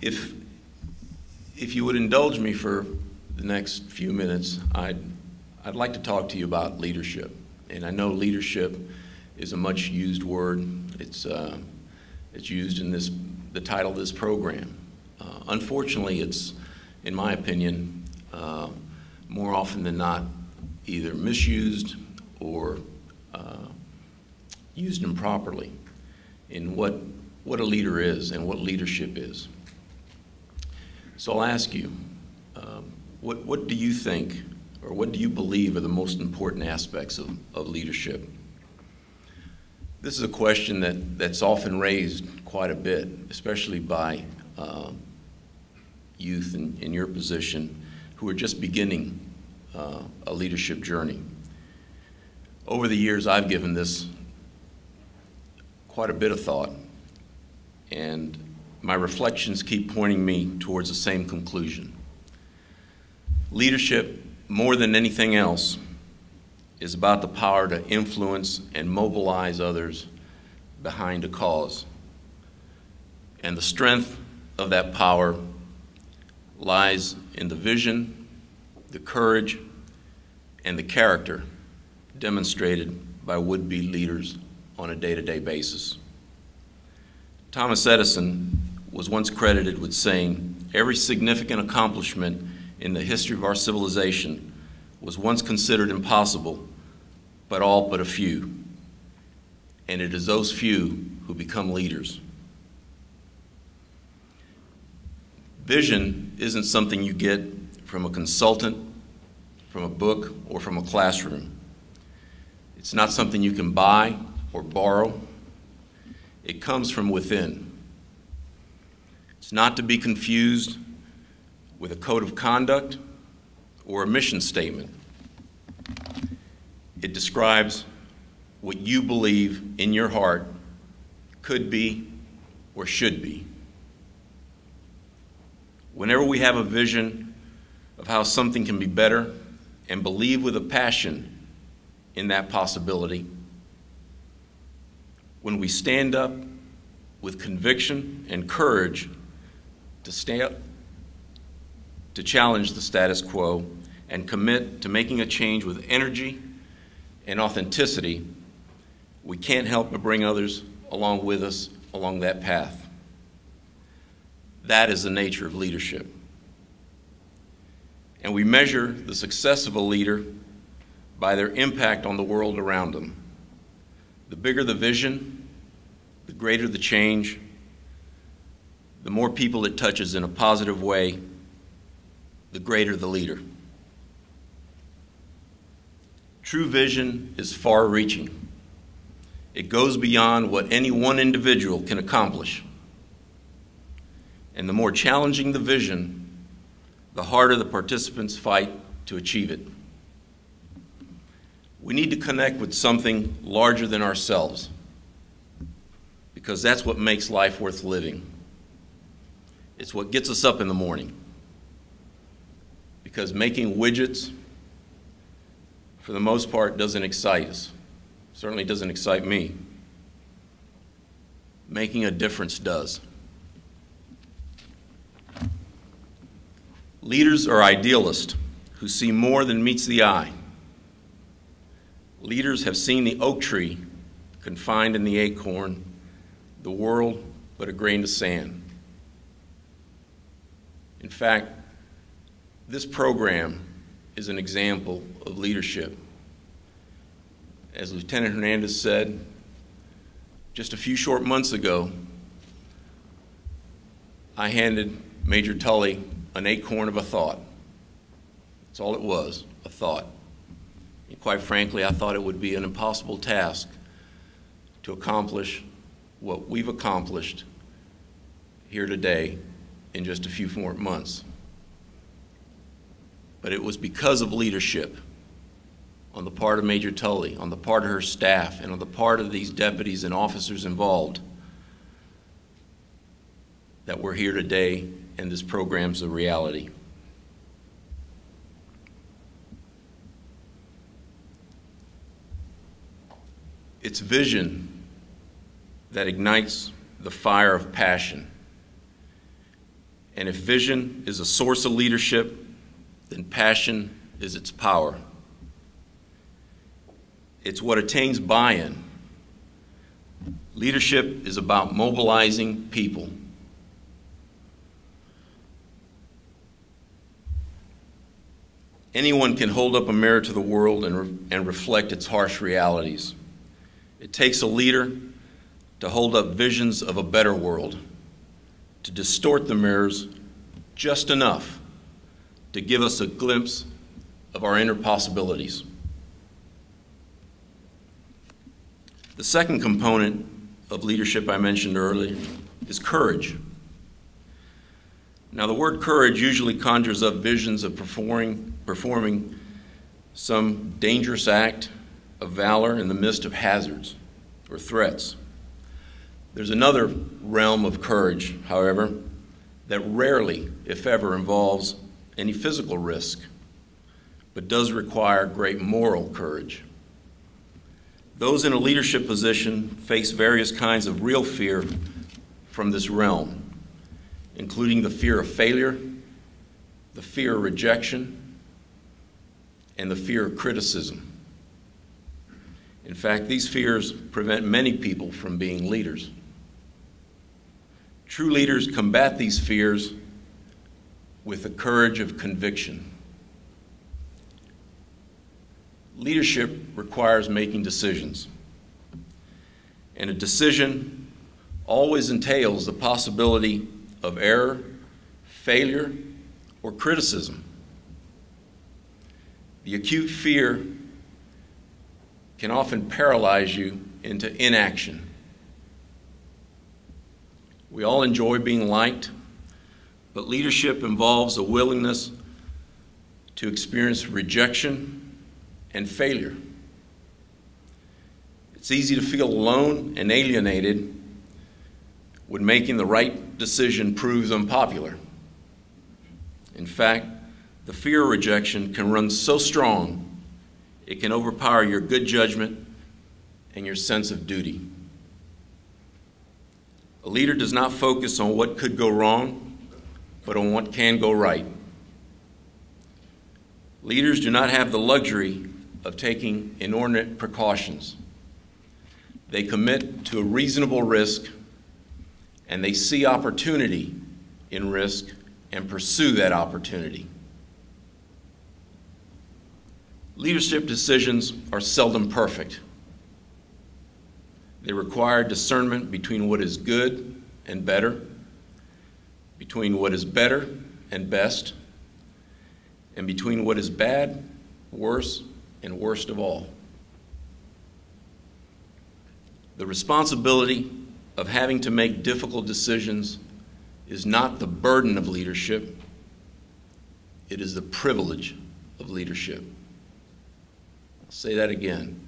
If you would indulge me for the next few minutes, I'd like to talk to you about leadership. And I know leadership is a much used word. It's used in the title of this program. Unfortunately, it's, in my opinion, more often than not, either misused or used improperly in what a leader is and what leadership is. So I'll ask you, what do you think, or what do you believe are the most important aspects of leadership? This is a question that's often raised quite a bit, especially by youth in your position who are just beginning a leadership journey. Over the years, I've given this quite a bit of thought, and my reflections keep pointing me towards the same conclusion. Leadership, more than anything else, is about the power to influence and mobilize others behind a cause. And the strength of that power lies in the vision, the courage, and the character demonstrated by would-be leaders on a day-to-day basis. Thomas Edison was once credited with saying, "Every significant accomplishment in the history of our civilization was once considered impossible, but all but a few. And it is those few who become leaders." Vision isn't something you get from a consultant, from a book, or from a classroom. It's not something you can buy or borrow. It comes from within. It's not to be confused with a code of conduct or a mission statement. It describes what you believe in your heart could be or should be. Whenever we have a vision of how something can be better and believe with a passion in that possibility, when we stand up with conviction and courage to challenge the status quo and commit to making a change with energy and authenticity, we can't help but bring others along with us along that path. That is the nature of leadership. And we measure the success of a leader by their impact on the world around them. The bigger the vision, the greater the change, the more people it touches in a positive way, the greater the leader. True vision is far-reaching. It goes beyond what any one individual can accomplish. And the more challenging the vision, the harder the participants fight to achieve it. We need to connect with something larger than ourselves, because that's what makes life worth living. It's what gets us up in the morning. Because making widgets, for the most part, doesn't excite us. Certainly doesn't excite me. Making a difference does. Leaders are idealists who see more than meets the eye. Leaders have seen the oak tree confined in the acorn, the world but a grain of sand. In fact, this program is an example of leadership. As Lieutenant Hernandez said, just a few short months ago, I handed Major Tully an acorn of a thought. That's all it was, a thought. And quite frankly, I thought it would be an impossible task to accomplish what we've accomplished here today in just a few more months. But it was because of leadership on the part of Major Tully, on the part of her staff, and on the part of these deputies and officers involved that we're here today and this program's a reality. It's vision that ignites the fire of passion. And if vision is a source of leadership, then passion is its power. It's what attains buy-in. Leadership is about mobilizing people. Anyone can hold up a mirror to the world and reflect its harsh realities. It takes a leader to hold up visions of a better world, to distort the mirrors just enough to give us a glimpse of our inner possibilities. The second component of leadership I mentioned earlier is courage. Now, the word courage usually conjures up visions of performing some dangerous act of valor in the midst of hazards or threats. There's another realm of courage, however, that rarely, if ever, involves any physical risk, but does require great moral courage. Those in a leadership position face various kinds of real fear from this realm, including the fear of failure, the fear of rejection, and the fear of criticism. In fact, these fears prevent many people from being leaders. True leaders combat these fears with the courage of conviction. Leadership requires making decisions, and a decision always entails the possibility of error, failure, or criticism. The acute fear can often paralyze you into inaction. We all enjoy being liked, but leadership involves a willingness to experience rejection and failure. It's easy to feel alone and alienated when making the right decision proves unpopular. In fact, the fear of rejection can run so strong, it can overpower your good judgment and your sense of duty. A leader does not focus on what could go wrong, but on what can go right. Leaders do not have the luxury of taking inordinate precautions. They commit to a reasonable risk, and they see opportunity in risk and pursue that opportunity. Leadership decisions are seldom perfect. They require discernment between what is good and better, between what is better and best, and between what is bad, worse, and worst of all. The responsibility of having to make difficult decisions is not the burden of leadership, it is the privilege of leadership. I'll say that again.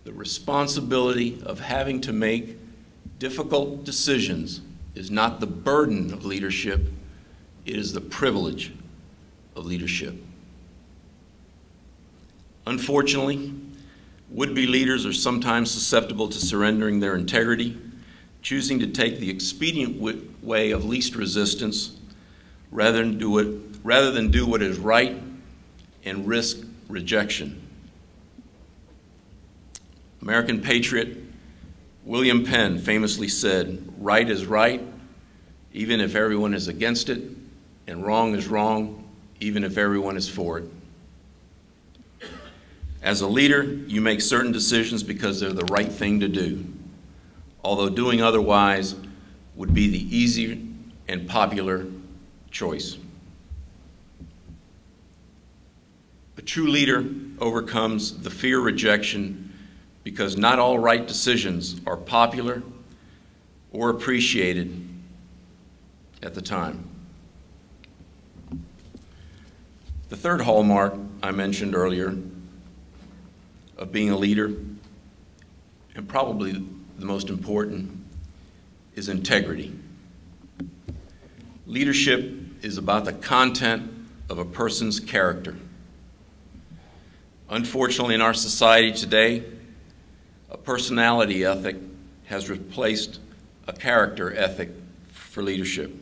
The responsibility of having to make difficult decisions is not the burden of leadership, it is the privilege of leadership. Unfortunately, would-be leaders are sometimes susceptible to surrendering their integrity, choosing to take the expedient way of least resistance rather than do what is right and risk rejection. American patriot William Penn famously said, "Right is right, even if everyone is against it, and wrong is wrong, even if everyone is for it." As a leader, you make certain decisions because they're the right thing to do, although doing otherwise would be the easy and popular choice. A true leader overcomes the fear of rejection because not all right decisions are popular or appreciated at the time. The third hallmark I mentioned earlier of being a leader, and probably the most important, is integrity. Leadership is about the content of a person's character. Unfortunately, in our society today, a personality ethic has replaced a character ethic for leadership.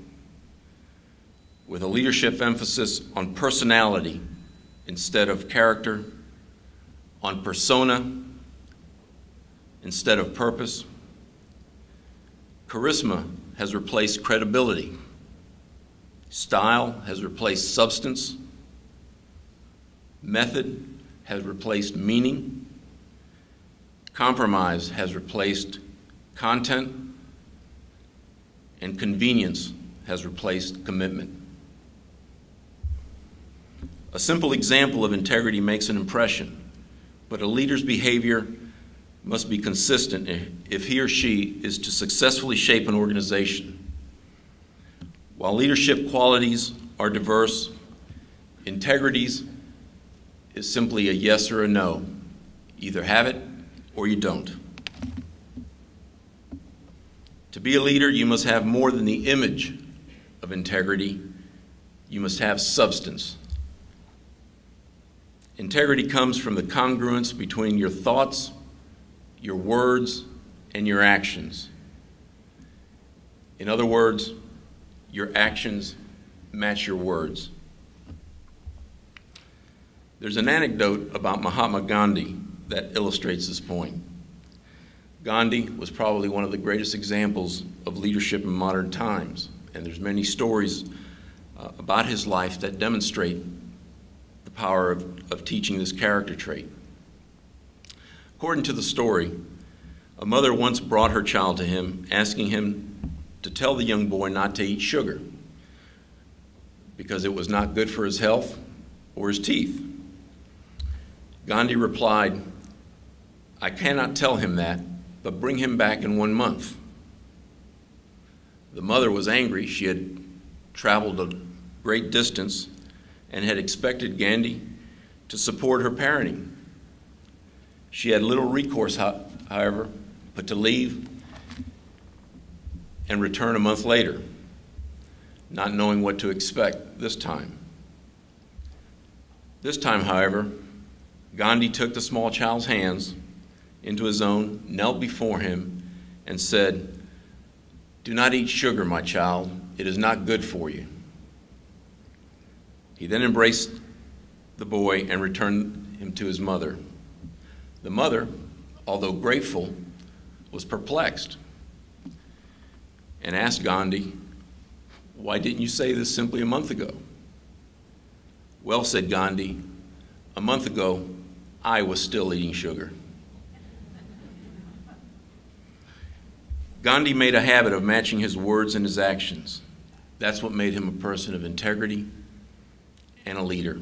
with a leadership emphasis on personality instead of character, on persona instead of purpose. Charisma has replaced credibility. Style has replaced substance. Method has replaced meaning. Compromise has replaced content. And convenience has replaced commitment. A simple example of integrity makes an impression, but a leader's behavior must be consistent if he or she is to successfully shape an organization. While leadership qualities are diverse, integrity is simply a yes or a no. Either have it or you don't. To be a leader, you must have more than the image of integrity. You must have substance. Integrity comes from the congruence between your thoughts, your words, and your actions. In other words, your actions match your words. There's an anecdote about Mahatma Gandhi that illustrates this point. Gandhi was probably one of the greatest examples of leadership in modern times, and there's many stories about his life that demonstrate the power of teaching this character trait. According to the story, a mother once brought her child to him, asking him to tell the young boy not to eat sugar because it was not good for his health or his teeth. Gandhi replied, "I cannot tell him that, but bring him back in 1 month." The mother was angry. She had traveled a great distance and had expected Gandhi to support her parenting. She had little recourse, however, but to leave and return a month later, not knowing what to expect this time. This time, however, Gandhi took the small child's hands into his own, knelt before him, and said, "Do not eat sugar, my child. It is not good for you." He then embraced the boy and returned him to his mother. The mother, although grateful, was perplexed and asked Gandhi, "Why didn't you say this simply a month ago?" "Well," said Gandhi, "a month ago, I was still eating sugar." Gandhi made a habit of matching his words and his actions. That's what made him a person of integrity and a leader.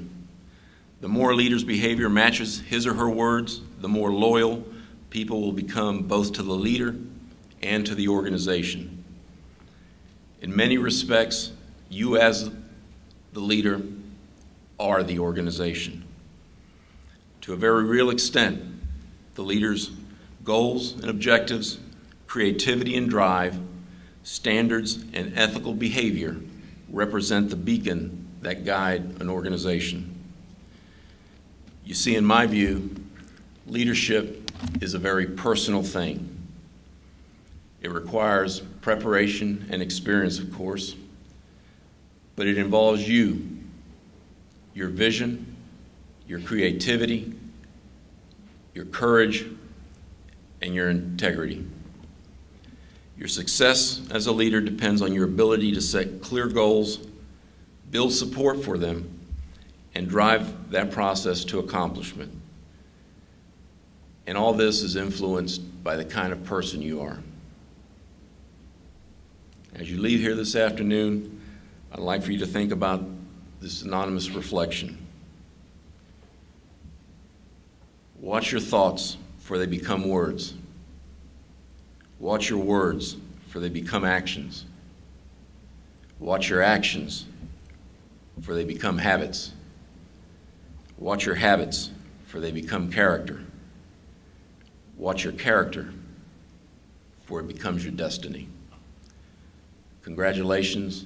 The more a leader's behavior matches his or her words, the more loyal people will become both to the leader and to the organization. In many respects, you as the leader are the organization. To a very real extent, the leader's goals and objectives, creativity and drive, standards and ethical behavior represent the beacon that guide an organization. You see, in my view, leadership is a very personal thing. It requires preparation and experience, of course, but it involves you, your vision, your creativity, your courage, and your integrity. Your success as a leader depends on your ability to set clear goals, build support for them, and drive that process to accomplishment. And all this is influenced by the kind of person you are. As you leave here this afternoon, I'd like for you to think about this anonymous reflection. Watch your thoughts, for they become words. Watch your words, for they become actions. Watch your actions, for they become habits. Watch your habits, for they become character. Watch your character, for it becomes your destiny. Congratulations.